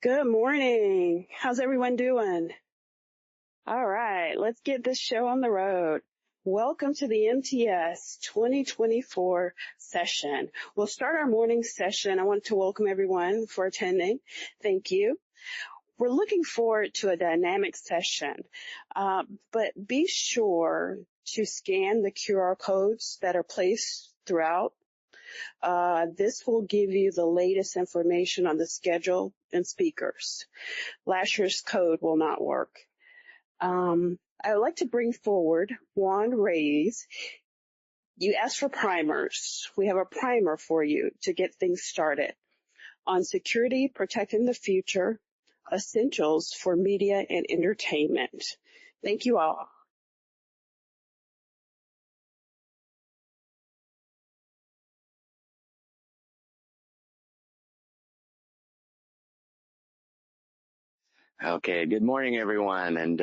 Good morning. How's everyone doing? All right, let's get this show on the road. Welcome to the MTS 2024 session. We'll start our morning session. I want to welcome everyone for attending. Thank you. We're looking forward to a dynamic session, but be sure to scan the QR codes that are placed throughout. This will give you the latest information on the schedule and speakers. Last year's code will not work. I would like to bring forward Juan Reyes. You asked for primers. We have a primer for you to get things started on security, protecting the future, essentials for media and entertainment. Thank you all. Okay, good morning, everyone, and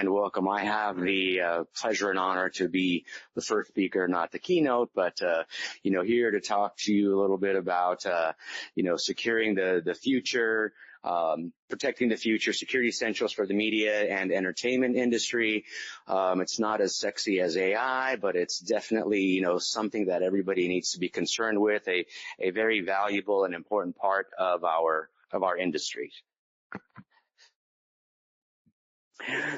welcome. I have the pleasure and honor to be the first speaker, not the keynote, but here to talk to you a little bit about securing the future, protecting the future, security essentials for the media and entertainment industry. It's not as sexy as AI, but it's definitely something that everybody needs to be concerned with. A very valuable and important part of our industry.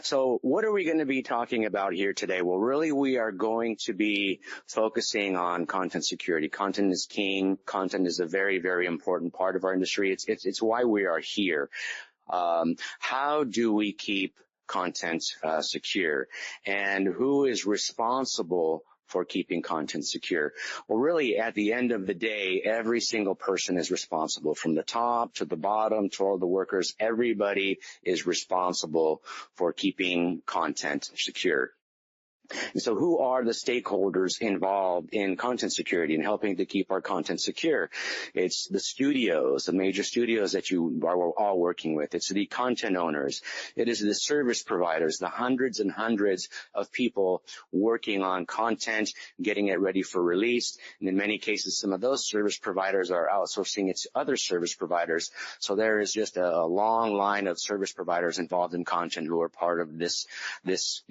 So what are we going to be talking about here today? Well, really, we are going to be focusing on content security. Content is king. Content is a very, very important part of our industry. It's why we are here. How do we keep content secure? And who is responsible for keeping content secure? Well, really, at the end of the day, every single person is responsible, from the top to the bottom to all the workers. Everybody is responsible for keeping content secure. And so who are the stakeholders involved in content security and helping to keep our content secure? It's the studios, the major studios that you are all working with. It's the content owners. It is the service providers, the hundreds and hundreds of people working on content, getting it ready for release. And in many cases, some of those service providers are outsourcing it to other service providers. So there is just a long line of service providers involved in content who are part of this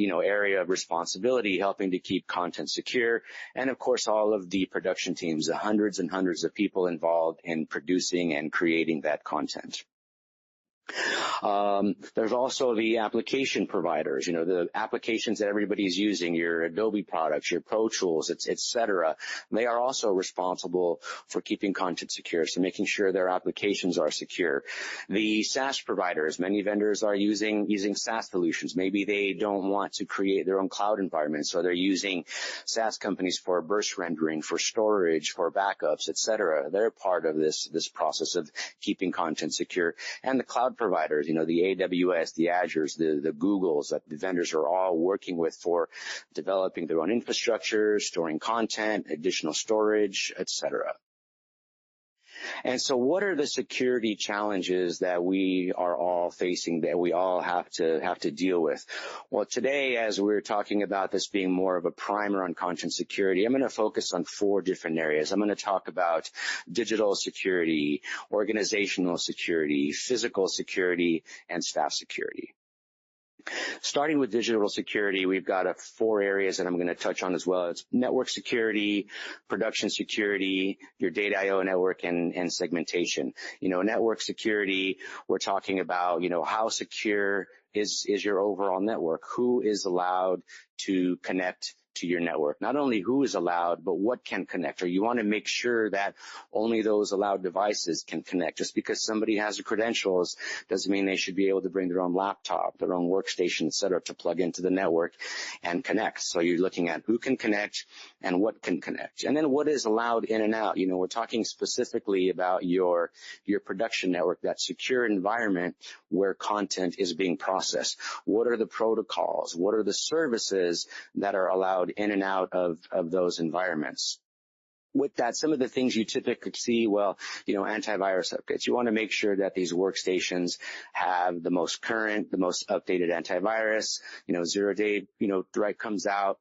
area of responsibility, helping to keep content secure. And of course, all of the production teams, the hundreds and hundreds of people involved in producing and creating that content. There's also the application providers, the applications that everybody's using, your Adobe products, your Pro Tools, et cetera. They are also responsible for keeping content secure, so making sure their applications are secure. The SaaS providers, many vendors are using SaaS solutions. Maybe they don't want to create their own cloud environment, so they're using SaaS companies for burst rendering, for storage, for backups, et cetera. They're part of this process of keeping content secure. And the cloud providers, the AWS, the Azures, the Googles that the vendors are all working with for developing their own infrastructure, storing content, additional storage, et cetera. And so what are the security challenges that we are all facing, that we all have to deal with? Well, today, as we're talking about this being more of a primer on content security, I'm going to focus on 4 different areas. I'm going to talk about digital security, organizational security, physical security, and staff security. Starting with digital security, we've got 4 areas that I'm going to touch on as well. It's network security, production security, your data I/O network, and segmentation. Network security, we're talking about, how secure is your overall network? Who is allowed to connect to your network? Not only who is allowed, but what can connect. Or you want to make sure that only those allowed devices can connect. Just because somebody has the credentials doesn't mean they should be able to bring their own laptop, their own workstation, et cetera, to plug into the network and connect. So you're looking at who can connect and what can connect. And then what is allowed in and out. We're talking specifically about your production network, that secure environment where content is being processed. What are the protocols? What are the services that are allowed in and out of those environments? With that, some of the things you typically see, antivirus updates. You want to make sure that these workstations have the most current, the most updated antivirus. 0-day, threat comes out.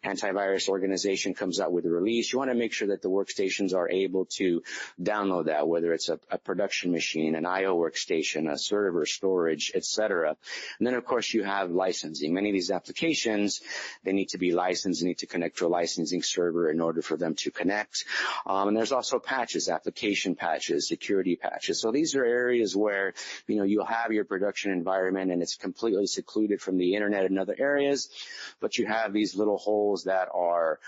antivirus organization comes out with a release, you want to make sure that the workstations are able to download that, whether it's a production machine, an I/O workstation, a server, storage, etc. And then, of course, you have licensing. Many of these applications, they need to be licensed, they need to connect to a licensing server in order for them to connect. And there's also patches, application patches, security patches. So these are areas where, you'll have your production environment and it's completely secluded from the internet and other areas, but you have these little holes that are,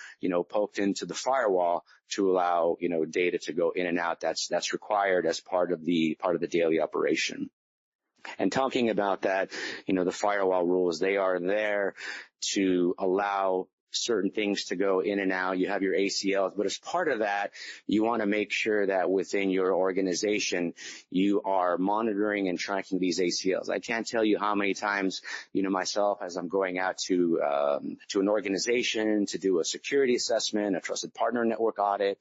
poked into the firewall to allow, data to go in and out. That's required as part of the daily operation. And talking about that, the firewall rules, they are there to allow certain things to go in and out. You have your ACLs, but as part of that, you want to make sure that within your organization, you are monitoring and tracking these ACLs. I can't tell you how many times, myself, as I'm going out to an organization to do a security assessment, a trusted partner network audit,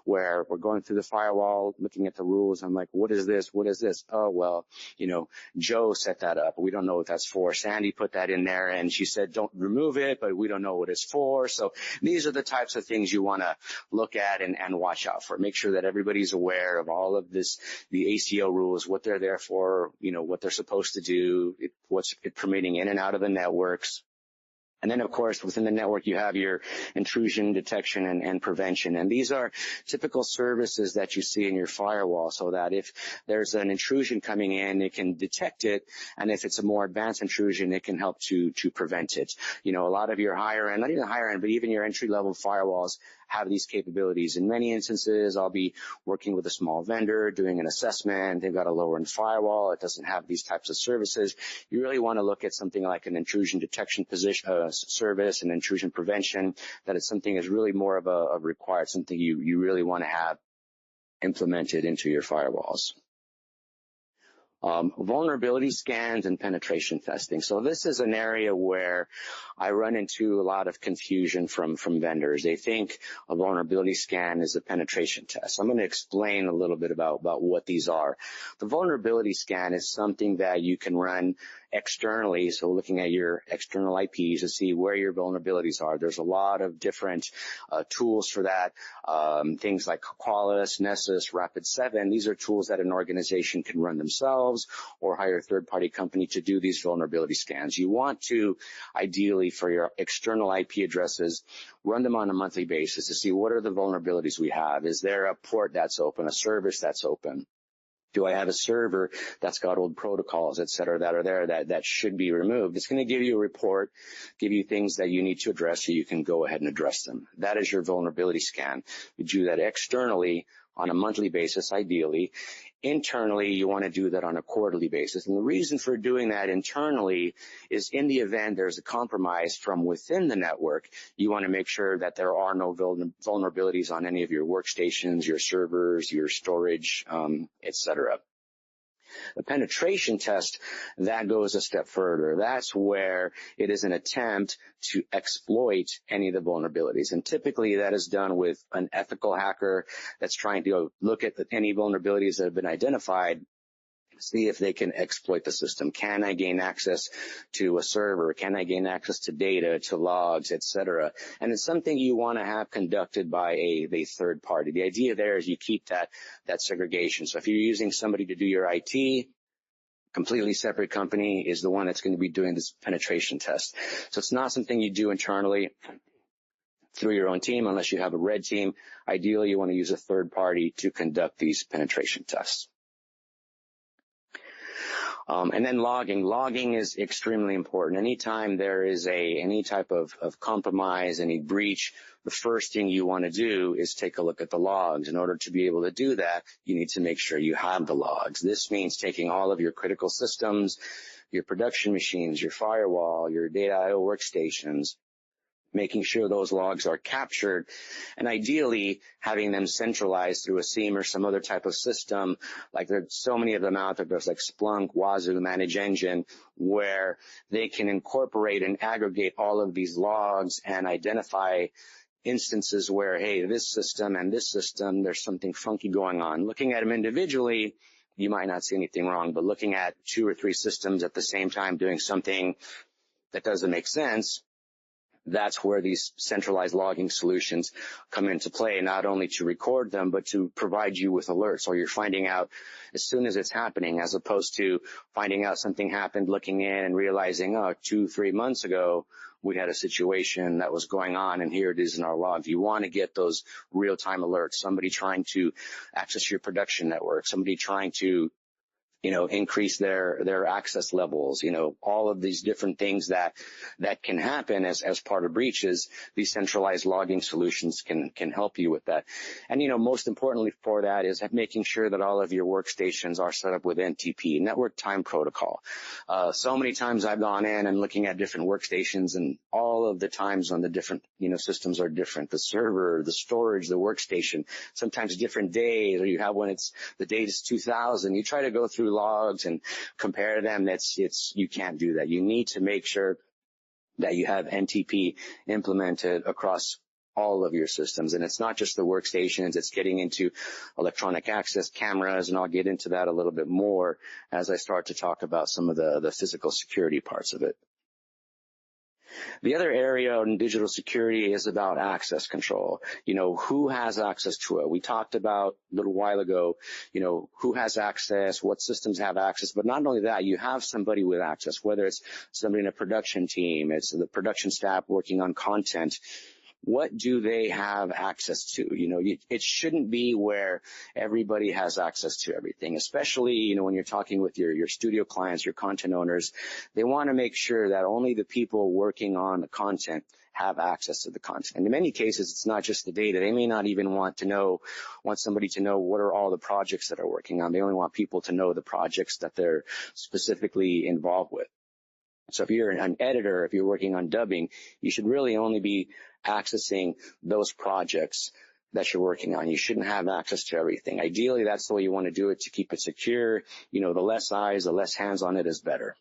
where we're going through the firewall, looking at the rules. I'm like, what is this? What is this? Oh, well, Joe set that up. We don't know what that's for. Sandy put that in there and she said, don't remove it, but we don't know what it's for. So these are the types of things you want to look at and watch out for. Make sure that everybody's aware of all of this, the ACO rules, what they're there for, what they're supposed to do, what's permitting in and out of the networks. And then, of course, within the network, you have your intrusion detection and prevention. And these are typical services that you see in your firewall, so that if there's an intrusion coming in, it can detect it. And if it's a more advanced intrusion, it can help to prevent it. A lot of your higher end, not even higher end, but even your entry-level firewalls have these capabilities. In many instances, I'll be working with a small vendor, doing an assessment. They've got a lower-end firewall. It doesn't have these types of services. You really want to look at something like an intrusion detection service and intrusion prevention, that it's something that's really more of a required, something you really want to have implemented into your firewalls. Vulnerability scans and penetration testing. So this is an area where I run into a lot of confusion from vendors. They think a vulnerability scan is a penetration test. I'm going to explain a little bit about what these are. The vulnerability scan is something that you can run externally, so looking at your external IPs to see where your vulnerabilities are. There's a lot of different tools for that, things like Qualys, Nessus, Rapid7. These are tools that an organization can run themselves or hire a third-party company to do these vulnerability scans. You want to, ideally, for your external IP addresses, run them on a monthly basis to see what are the vulnerabilities we have. Is there a port that's open, a service that's open? Do I have a server that's got old protocols, et cetera, that are there that should be removed? It's going to give you a report, give you things that you need to address so you can go ahead and address them. That is your vulnerability scan. You do that externally on a monthly basis, ideally. Internally, you want to do that on a quarterly basis. And the reason for doing that internally is in the event there's a compromise from within the network, you want to make sure that there are no vulnerabilities on any of your workstations, your servers, your storage, etc. The penetration test, that goes a step further. That's where it is an attempt to exploit any of the vulnerabilities. And typically that is done with an ethical hacker that's trying to look at any vulnerabilities that have been identified, see if they can exploit the system. Can I gain access to a server? Can I gain access to data, to logs, etc.? And it's something you want to have conducted by a third party. The idea there is you keep that segregation. So if you're using somebody to do your IT, completely separate company is the one that's going to be doing this penetration test. So it's not something you do internally through your own team unless you have a red team. Ideally, you want to use a third party to conduct these penetration tests. And then logging. Logging is extremely important. Anytime there is any type of compromise, any breach, the first thing you want to do is take a look at the logs. In order to be able to do that, you need to make sure you have the logs. This means taking all of your critical systems, your production machines, your firewall, your data I/O workstations, making sure those logs are captured, and ideally having them centralized through a SIEM or some other type of system. Like there's so many of them out there. There's like Splunk, Wazoo, Manage Engine, where they can incorporate and aggregate all of these logs and identify instances where, hey, this system and this system, there's something funky going on. Looking at them individually, you might not see anything wrong, but looking at 2 or 3 systems at the same time doing something that doesn't make sense, That's where these centralized logging solutions come into play, not only to record them, but to provide you with alerts, or you're finding out as soon as it's happening, as opposed to finding out something happened, looking in and realizing, 2-3 months ago, we had a situation that was going on, and here it is in our log. You want to get those real-time alerts, somebody trying to access your production network, somebody trying to increase their access levels, all of these different things that can happen as part of breaches. These centralized logging solutions can help you with that. And, most importantly for that is making sure that all of your workstations are set up with NTP, Network Time Protocol. So many times I've gone in and looking at different workstations, and all of the times on the different, systems are different. The server, the storage, the workstation, sometimes different days, or you have one, the date is 2000. You try to go through logs and compare them. You can't do that. You need to make sure that you have NTP implemented across all of your systems. And it's not just the workstations, it's getting into electronic access cameras, and I'll get into that a little bit more as I start to talk about some of the physical security parts of it. The other area in digital security is about access control. Who has access to it? We talked about a little while ago, who has access, what systems have access, but not only that, you have somebody with access, whether it's somebody in a production team, it's the production staff working on content. What do they have access to? It shouldn't be where everybody has access to everything, especially, when you're talking with your studio clients, your content owners. They want to make sure that only the people working on the content have access to the content. And in many cases, it's not just the data. They may not even want somebody to know what are all the projects that are working on. They only want people to know the projects that they're specifically involved with. So if you're an editor, if you're working on dubbing, you should really only be accessing those projects that you're working on. You shouldn't have access to everything. Ideally, that's the way you want to do it to keep it secure. The less eyes, the less hands on it is better.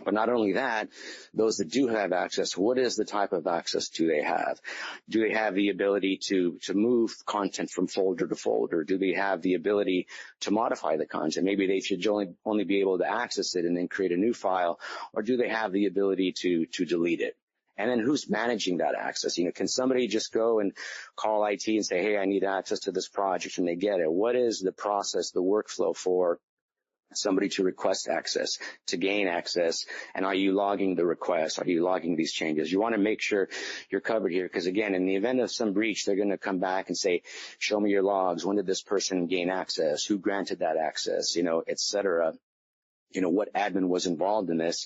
But not only that, those that do have access, what is the type of access do they have? Do they have the ability to move content from folder to folder? Do they have the ability to modify the content? Maybe they should only be able to access it and then create a new file, or do they have the ability to delete it? And then who's managing that access? Can somebody just go and call IT and say, hey, I need access to this project, and they get it? What is the process, the workflow for somebody to request access, to gain access, and are you logging the request? Are you logging these changes? You want to make sure you're covered here, because again, in the event of some breach, they're going to come back and say, show me your logs. When did this person gain access? Who granted that access? Et cetera. What admin was involved in this.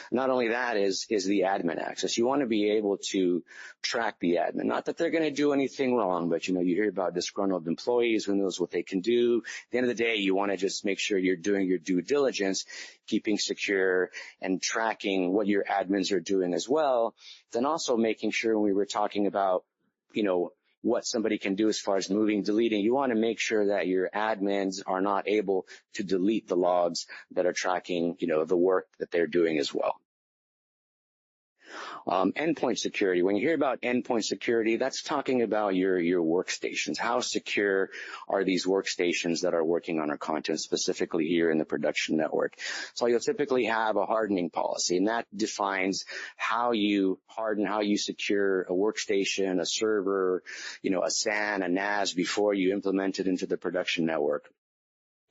Not only that is the admin access. You want to be able to track the admin. Not that they're going to do anything wrong, but you hear about disgruntled employees, who knows what they can do. At the end of the day, you want to just make sure you're doing your due diligence, keeping secure and tracking what your admins are doing as well. Then also making sure, when we were talking about, what somebody can do as far as moving, deleting, you want to make sure that your admins are not able to delete the logs that are tracking, the work that they're doing as well. Endpoint security. When you hear about endpoint security, that's talking about your workstations. How secure are these workstations that are working on our content, specifically here in the production network? So you'll typically have a hardening policy, and that defines how you harden, how you secure a workstation, a server, a SAN, a NAS before you implement it into the production network.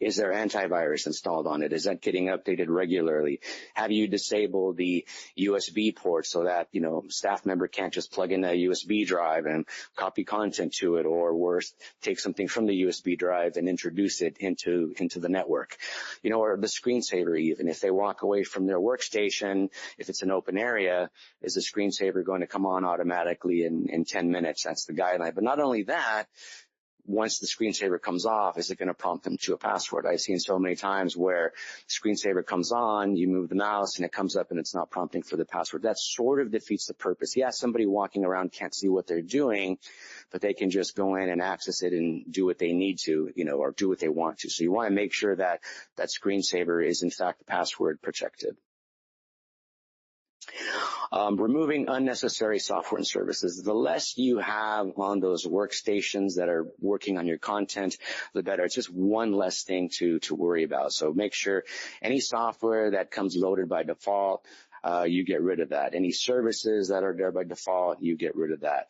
Is there antivirus installed on it? Is that getting updated regularly? Have you disabled the USB port so that, staff member can't just plug in a USB drive and copy content to it, or worse, take something from the USB drive and introduce it into the network? Or the screensaver even. If they walk away from their workstation, if it's an open area, is the screensaver going to come on automatically in 10 minutes? That's the guideline. But not only that, once the screensaver comes off, is it going to prompt them to a password? I've seen so many times where screensaver comes on, you move the mouse, and it comes up and it's not prompting for the password. That sort of defeats the purpose. Yeah, somebody walking around can't see what they're doing, but they can just go in and access it and do what they need to, or do what they want to. So you want to make sure that that screensaver is in fact password protected. Removing unnecessary software and services. The less you have on those workstations that are working on your content, the better. It's just one less thing to worry about. So make sure any software that comes loaded by default, you get rid of that. Any services that are there by default, you get rid of that.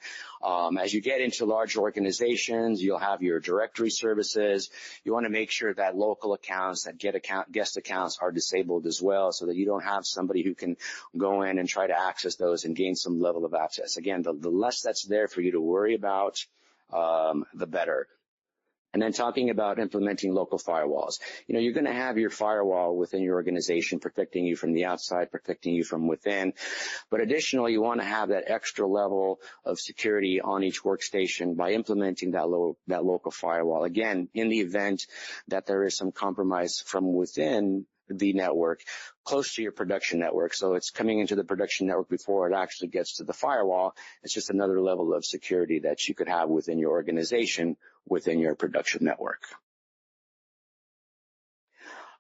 As you get into large organizations, you'll have your directory services. You want to make sure that local accounts, that guest accounts are disabled as well, so that you don't have somebody who can go in and try to access those and gain some level of access. Again, the less that's there for you to worry about, the better. And then talking about implementing local firewalls. You're going to have your firewall within your organization protecting you from the outside, protecting you from within. But additionally, you want to have that extra level of security on each workstation by implementing that local firewall. Again, in the event that there is some compromise from within the network close to your production network. So it's coming into the production network before it actually gets to the firewall. It's just another level of security that you could have within your organization, within your production network.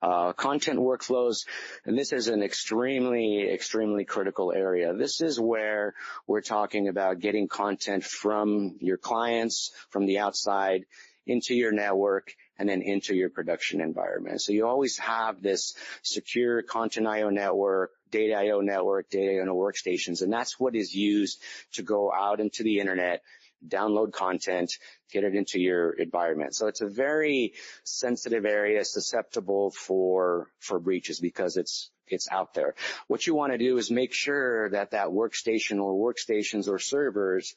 Content workflows, and this is an extremely critical area. This is where we're talking about getting content from your clients, from the outside, into your network, and then into your production environment. So you always have this secure content I/O network, data I/O network, data I/O workstations, and that's what is used to go out into the internet, download content, get it into your environment. So it's a very sensitive area, susceptible for breaches because it's out there. What you want to do is make sure that workstation or workstations or servers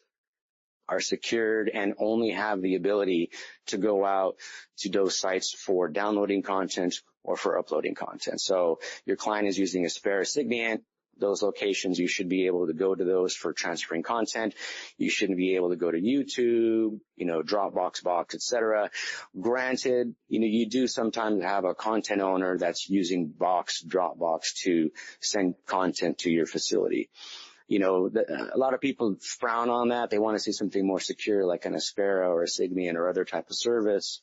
are secured and only have the ability to go out to those sites for downloading content or for uploading content. So your client is using a spare recipient. Those locations, you should be able to go to those for transferring content. You shouldn't be able to go to YouTube, Dropbox, Box, etc. Granted, you do sometimes have a content owner that's using Dropbox to send content to your facility. A lot of people frown on that. They want to see something more secure, like an Aspera or a Sigmian or other type of service.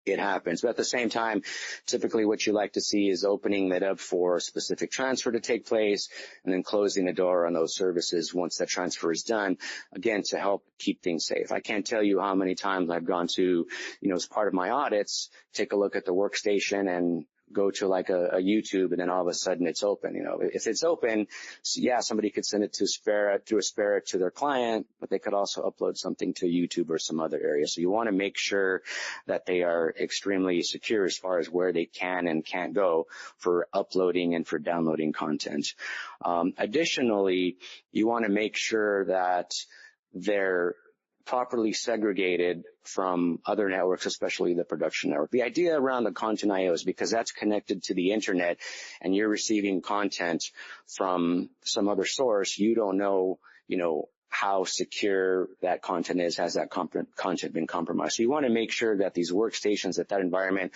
It happens. But at the same time, typically what you like to see is opening that up for a specific transfer to take place and then closing the door on those services once that transfer is done, again, to help keep things safe. I can't tell you how many times I've gone to, as part of my audits, take a look at the workstation and go to like a YouTube, and then all of a sudden it's open. If it's open, yeah, somebody could send it to Aspera to their client, but they could also upload something to YouTube or some other area. So you want to make sure that they are extremely secure as far as where they can and can't go for uploading and for downloading content. Additionally, you want to make sure that they're properly segregated from other networks, especially the production network. The idea around the content I/O is because that's connected to the internet and you're receiving content from some other source. You don't know, how secure that content is. Has that content been compromised? So you want to make sure that these workstations, that environment,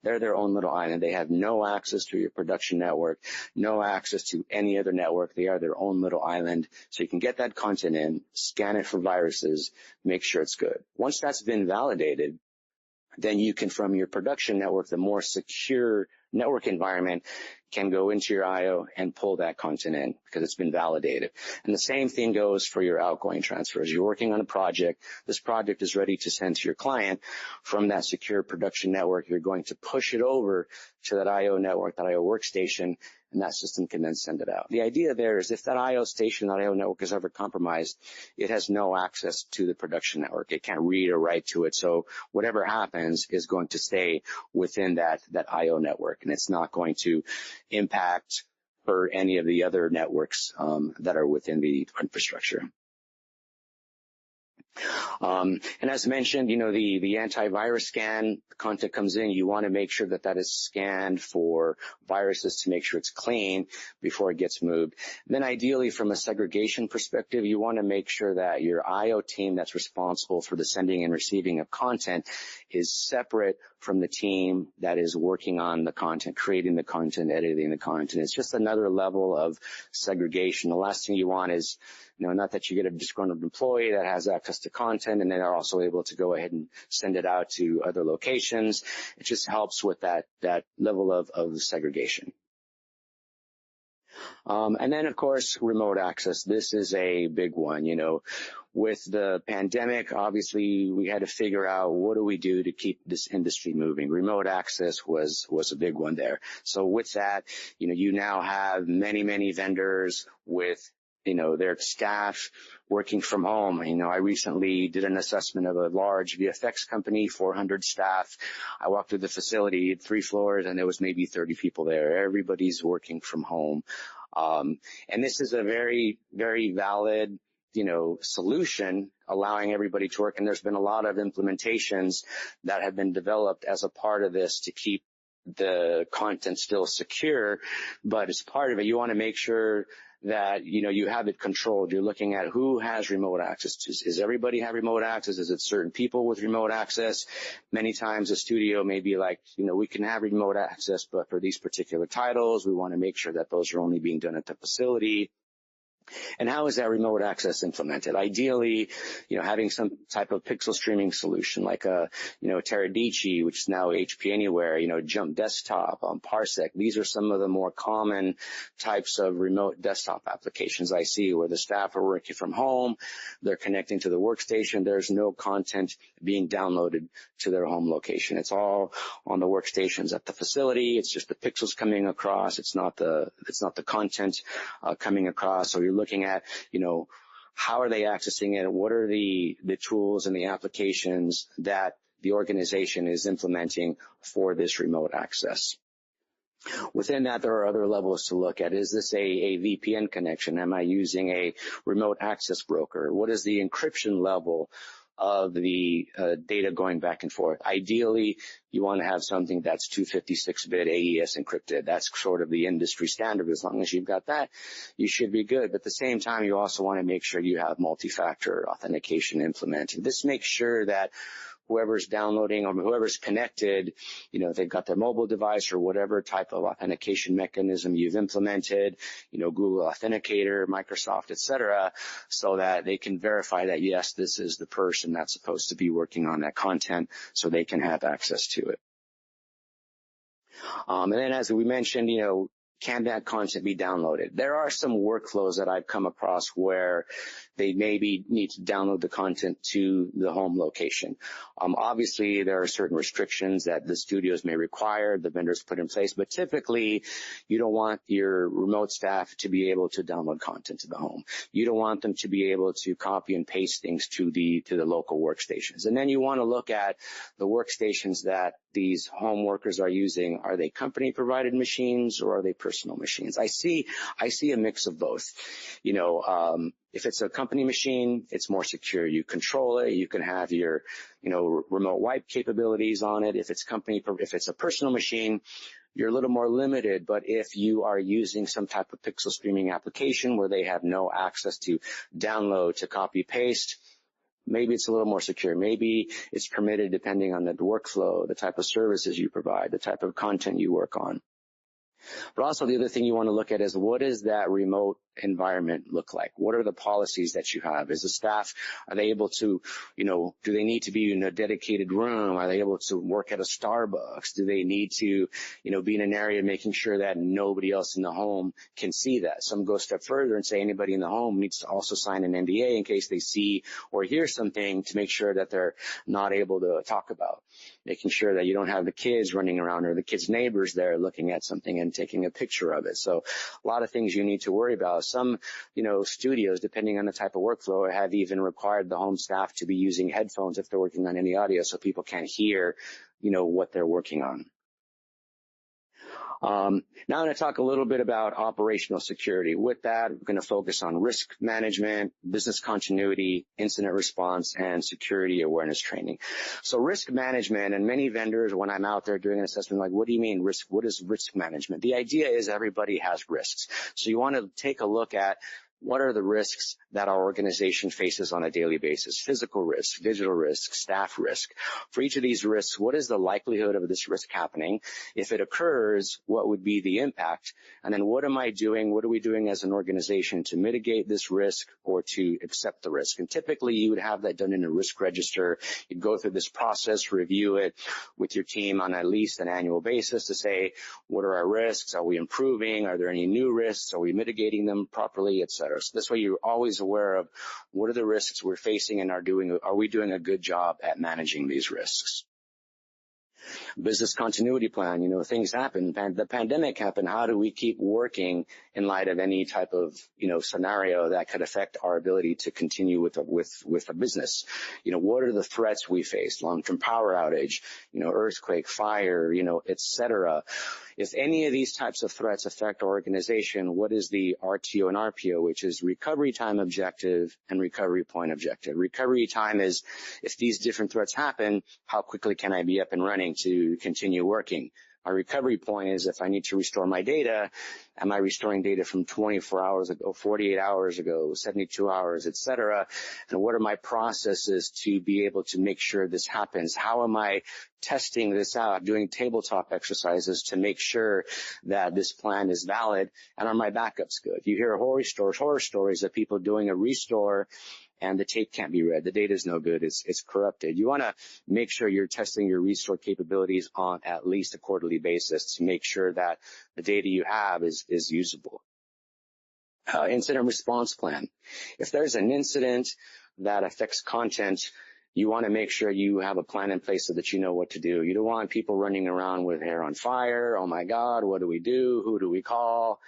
they're their own little island. They have no access to your production network, no access to any other network. They are their own little island. So you can get that content in, scan it for viruses, make sure it's good. Once that's been validated, then you can, from your production network, the more secure network environment, can go into your I/O and pull that content in because it's been validated. And the same thing goes for your outgoing transfers. You're working on a project. This project is ready to send to your client from that secure production network. You're going to push it over to that I/O network, that I/O workstation, and that system can then send it out. The idea there is if that I/O station, that I/O network is ever compromised, it has no access to the production network. It can't read or write to it. So whatever happens is going to stay within that I/O network, and it's not going to impact or any of the other networks that are within the infrastructure. And as mentioned, the antivirus scan, the content comes in, you want to make sure that is scanned for viruses to make sure it's clean before it gets moved. And then ideally, from a segregation perspective, you want to make sure that your I/O team that's responsible for the sending and receiving of content is separate from the team that is working on the content, creating the content, editing the content. It's just another level of segregation. The last thing you want is, not that you get a disgruntled employee that has access to content and then are also able to go ahead and send it out to other locations. It just helps with that level of segregation. And then, of course, remote access. This is a big one. With the pandemic, obviously, we had to figure out what do we do to keep this industry moving. Remote access was a big one there. So with that, you now have many vendors with their staff working from home. I recently did an assessment of a large VFX company, 400 staff. I walked through the facility, 3 floors, and there was maybe 30 people there. Everybody's working from home. And this is a very, very valid, solution, allowing everybody to work. And there's been a lot of implementations that have been developed as a part of this to keep the content still secure. But as part of it, you want to make sure that, you have it controlled. You're looking at who has remote access. Does everybody have remote access? Is it certain people with remote access? Many times a studio may be like, we can have remote access, but for these particular titles, we want to make sure that those are only being done at the facility. And how is that remote access implemented? Ideally, having some type of pixel streaming solution like Teradici, which is now HP Anywhere, Jump Desktop, Parsec. These are some of the more common types of remote desktop applications I see where the staff are working from home. They're connecting to the workstation. There's no content being downloaded to their home location. It's all on the workstations at the facility. It's just the pixels coming across. It's not the content coming across. So you're looking at, how are they accessing it? What are the tools and the applications that the organization is implementing for this remote access? Within that, there are other levels to look at. Is this a VPN connection? Am I using a remote access broker? What is the encryption level of the data going back and forth? Ideally, you want to have something that's 256-bit AES encrypted. That's sort of the industry standard. As long as you've got that, you should be good. But at the same time, you also want to make sure you have multi-factor authentication implemented. This makes sure that whoever's downloading or whoever's connected, they've got their mobile device or whatever type of authentication mechanism you've implemented, Google Authenticator, Microsoft, etc., so that they can verify that, yes, this is the person that's supposed to be working on that content so they can have access to it. And then as we mentioned, can that content be downloaded? There are some workflows that I've come across where they maybe need to download the content to the home location. Obviously, there are certain restrictions that the studios may require, the vendors put in place, but typically you don't want your remote staff to be able to download content to the home. You don't want them to be able to copy and paste things to the local workstations. And then you want to look at the workstations that these home workers are using. Are they company provided machines or are they personal machines? I see a mix of both. If it's a company machine, it's more secure. You control it. You can have your, remote wipe capabilities on it. If it's a personal machine, you're a little more limited. But if you are using some type of pixel streaming application where they have no access to download, to copy paste, maybe it's a little more secure. Maybe it's permitted depending on the workflow, the type of services you provide, the type of content you work on. But also the other thing you want to look at is what does that remote environment look like? What are the policies that you have? Is the staff, are they able to, do they need to be in a dedicated room? Are they able to work at a Starbucks? Do they need to, be in an area making sure that nobody else in the home can see that? Some go a step further and say anybody in the home needs to also sign an NDA in case they see or hear something to make sure that they're not able to talk about. Making sure that you don't have the kids running around or the kids' neighbors there looking at something and taking a picture of it. So a lot of things you need to worry about. Some, studios, depending on the type of workflow, have even required the home staff to be using headphones if they're working on any audio so people can't hear, what they're working on. Now I'm going to talk a little bit about operational security. With that, we're going to focus on risk management, business continuity, incident response, and security awareness training. So risk management, and many vendors, when I'm out there doing an assessment, like, what do you mean risk? What is risk management? The idea is everybody has risks. So you want to take a look at what are the risks that our organization faces on a daily basis? Physical risk, digital risk, staff risk. For each of these risks, what is the likelihood of this risk happening? If it occurs, what would be the impact? And then what am I doing? What are we doing as an organization to mitigate this risk or to accept the risk? And typically you would have that done in a risk register. You'd go through this process, review it with your team on at least an annual basis to say, what are our risks? Are we improving? Are there any new risks? Are we mitigating them properly, et cetera? So this way you're always aware of what are the risks we're facing and are we doing a good job at managing these risks? Business continuity plan, things happen. The pandemic happened. How do we keep working in light of any type of, scenario that could affect our ability to continue with a business? What are the threats we face? Long-term power outage, earthquake, fire, et cetera. If any of these types of threats affect our organization, what is the RTO and RPO, which is recovery time objective and recovery point objective? Recovery time is if these different threats happen, how quickly can I be up and running to continue working? My recovery point is if I need to restore my data, am I restoring data from 24 hours ago, 48 hours ago, 72 hours, et cetera? And what are my processes to be able to make sure this happens? How am I testing this out, doing tabletop exercises to make sure that this plan is valid? And are my backups good? You hear horror stories of people doing a restore and the tape can't be read. The data is no good. It's corrupted. You want to make sure you're testing your restore capabilities on at least a quarterly basis to make sure that the data you have is usable. Incident response plan. If there's an incident that affects content, you want to make sure you have a plan in place so that you know what to do. You don't want people running around with hair on fire. Oh my God, what do we do? Who do we call?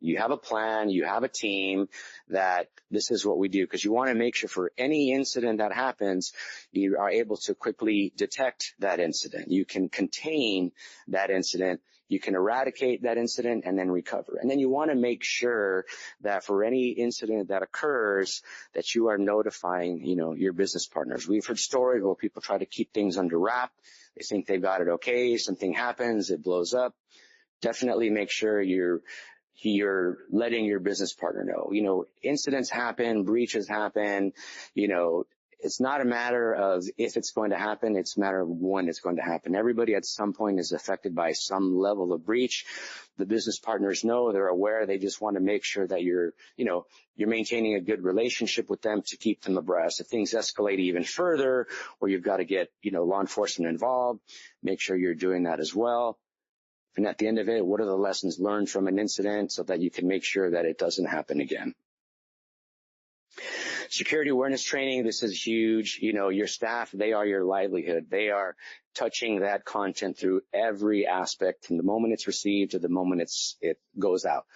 You have a plan, you have a team that this is what we do, because you want to make sure for any incident that happens, you are able to quickly detect that incident. You can contain that incident, you can eradicate that incident and then recover. And then you want to make sure that for any incident that occurs, that you are notifying, your business partners. We've heard stories where people try to keep things under wrap. They think they've got it okay, something happens, it blows up. Definitely make sure you're letting your business partner know. Incidents happen, breaches happen. It's not a matter of if it's going to happen, it's a matter of when it's going to happen. Everybody at some point is affected by some level of breach. The business partners know, they're aware, they just want to make sure that you're maintaining a good relationship with them to keep them abreast. If things escalate even further, or you've got to get, law enforcement involved, make sure you're doing that as well. And at the end of it, what are the lessons learned from an incident so that you can make sure that it doesn't happen again? Security awareness training, this is huge. Your staff, they are your livelihood. They are touching that content through every aspect from the moment it's received to the moment it goes out.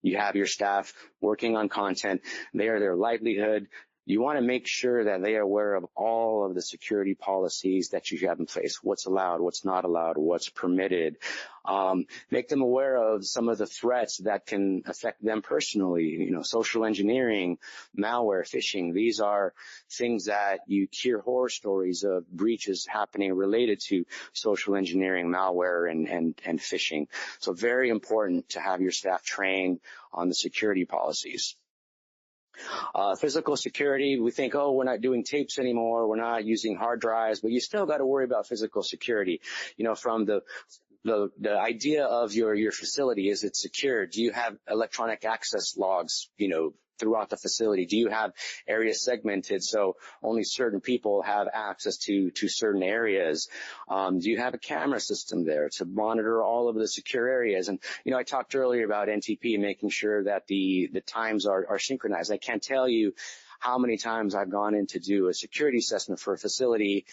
You have your staff working on content. They are their livelihood. You want to make sure that they are aware of all of the security policies that you have in place, what's allowed, what's not allowed, what's permitted. Make them aware of some of the threats that can affect them personally, social engineering, malware, phishing. These are things that you hear horror stories of breaches happening related to social engineering, malware, and phishing. So very important to have your staff trained on the security policies. Physical security, we think, we're not doing tapes anymore, we're not using hard drives, but you still got to worry about physical security. From the idea of your facility, is it secure? Do you have electronic access logs, throughout the facility? Do you have areas segmented so only certain people have access to certain areas? Do you have a camera system there to monitor all of the secure areas? And, I talked earlier about NTP, making sure that the times are synchronized. I can't tell you how many times I've gone in to do a security assessment for a facility.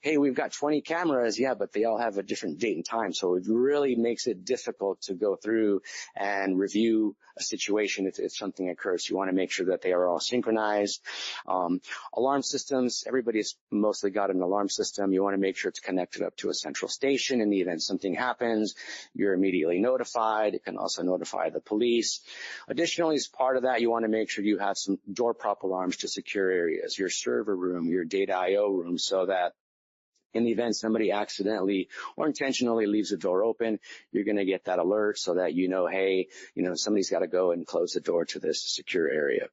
Hey, we've got 20 cameras, but they all have a different date and time. So it really makes it difficult to go through and review a situation if something occurs. You want to make sure that they are all synchronized. Alarm systems, everybody's mostly got an alarm system. You want to make sure it's connected up to a central station. In the event something happens, you're immediately notified. It can also notify the police. Additionally, as part of that, you want to make sure you have some door prop alarms to secure areas, your server room, your data I/O room, so that In the event somebody accidentally or intentionally leaves the door open, you're going to get that alert so that you know, hey, somebody's got to go and close the door to this secure area.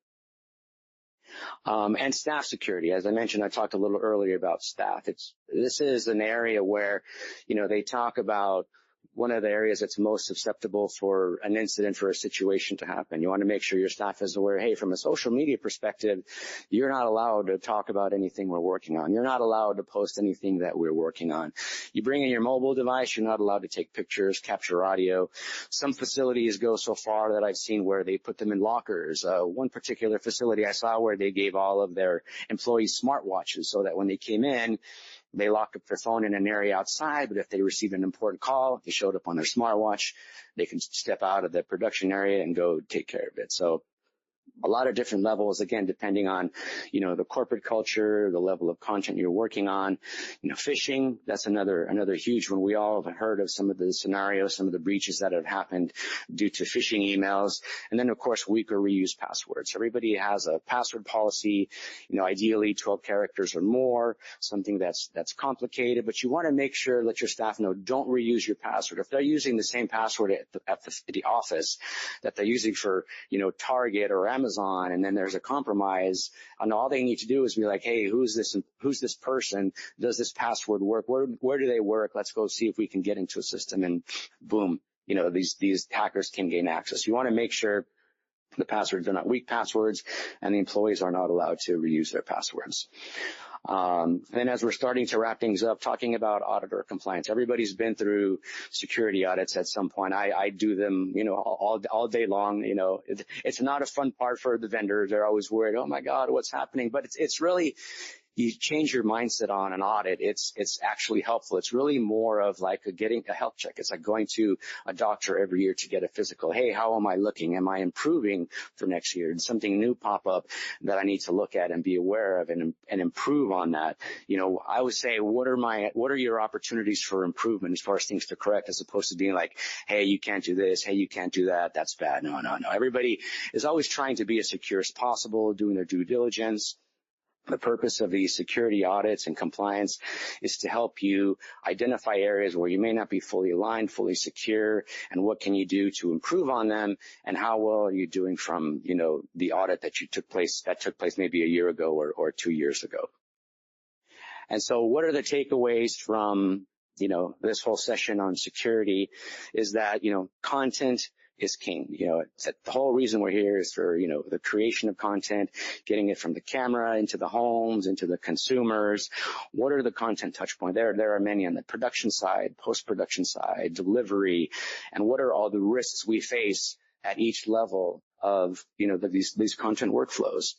And staff security. As I mentioned, I talked a little earlier about staff. This is an area where, they talk about one of the areas that's most susceptible for an incident, for a situation to happen. You want to make sure your staff is aware, hey, from a social media perspective, you're not allowed to talk about anything we're working on. You're not allowed to post anything that we're working on. You bring in your mobile device, you're not allowed to take pictures, capture audio. Some facilities go so far that I've seen where they put them in lockers. One particular facility I saw where they gave all of their employees smartwatches so that when they came in, they locked up their phone in an area outside, but if they received an important call, they showed up on their smartwatch, they can step out of the production area and go take care of it. So a lot of different levels, again, depending on, the corporate culture, the level of content you're working on. Phishing, that's another huge one. We all have heard of some of the scenarios, some of the breaches that have happened due to phishing emails. And then, of course, weak or reused passwords. Everybody has a password policy, ideally 12 characters or more, something that's complicated, but you want to make sure, let your staff know, don't reuse your password. If they're using the same password at the office that they're using for, Target or Amazon, and then there's a compromise, and all they need to do is be like, hey, who's this person? Does this password work? Where do they work? Let's go see if we can get into a system, and boom, these hackers can gain access. You want to make sure the passwords are not weak passwords, and the employees are not allowed to reuse their passwords. Then as we're starting to wrap things up, talking about auditor compliance, everybody's been through security audits at some point. I do them, all day long. It's not a fun part for the vendors. They're always worried, oh my God, what's happening? But it's really, you change your mindset on an audit, it's actually helpful. It's really more of like getting a health check. It's like going to a doctor every year to get a physical. Hey, how am I looking? Am I improving for next year? Did something new pop up that I need to look at and be aware of and improve on that? I would say, what are your opportunities for improvement as far as things to correct, as opposed to being like, hey, you can't do this. Hey, you can't do that. That's bad. No. Everybody is always trying to be as secure as possible, doing their due diligence. The purpose of these security audits and compliance is to help you identify areas where you may not be fully aligned, fully secure, and what can you do to improve on them, and how well are you doing from, the audit that took place maybe a year ago or 2 years ago. And so what are the takeaways from, this whole session on security is that, content is king. The whole reason we're here is for, the creation of content, getting it from the camera into the homes, into the consumers. What are the content touch points? There are many on the production side, post-production side, delivery, and what are all the risks we face at each level of, these content workflows?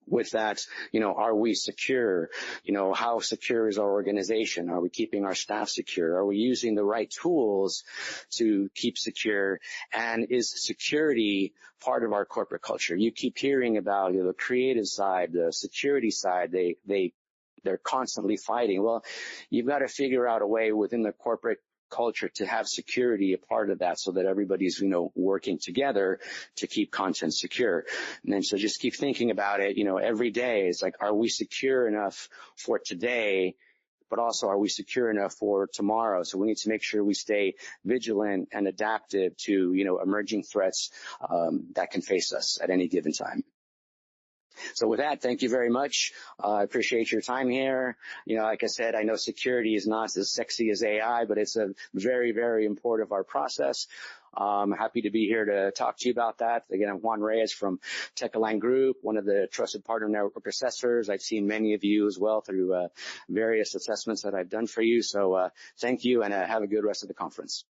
With that, are we secure? How secure is our organization? Are we keeping our staff secure? Are we using the right tools to keep secure? And is security part of our corporate culture? You keep hearing about the creative side, the security side. They're constantly fighting. Well, you've got to figure out a way within the corporate culture to have security a part of that, so that everybody's, working together to keep content secure. And then so just keep thinking about it, every day. It's like, are we secure enough for today, but also are we secure enough for tomorrow? So we need to make sure we stay vigilant and adaptive to, emerging threats that can face us at any given time. So with that, thank you very much. I appreciate your time here. Like I said, I know security is not as sexy as AI, but it's a very, very important of our process. I'm happy to be here to talk to you about that. Again, I'm Juan Reyes from TechAlign Group, one of the trusted partner network assessors. I've seen many of you as well through various assessments that I've done for you. So thank you, and have a good rest of the conference.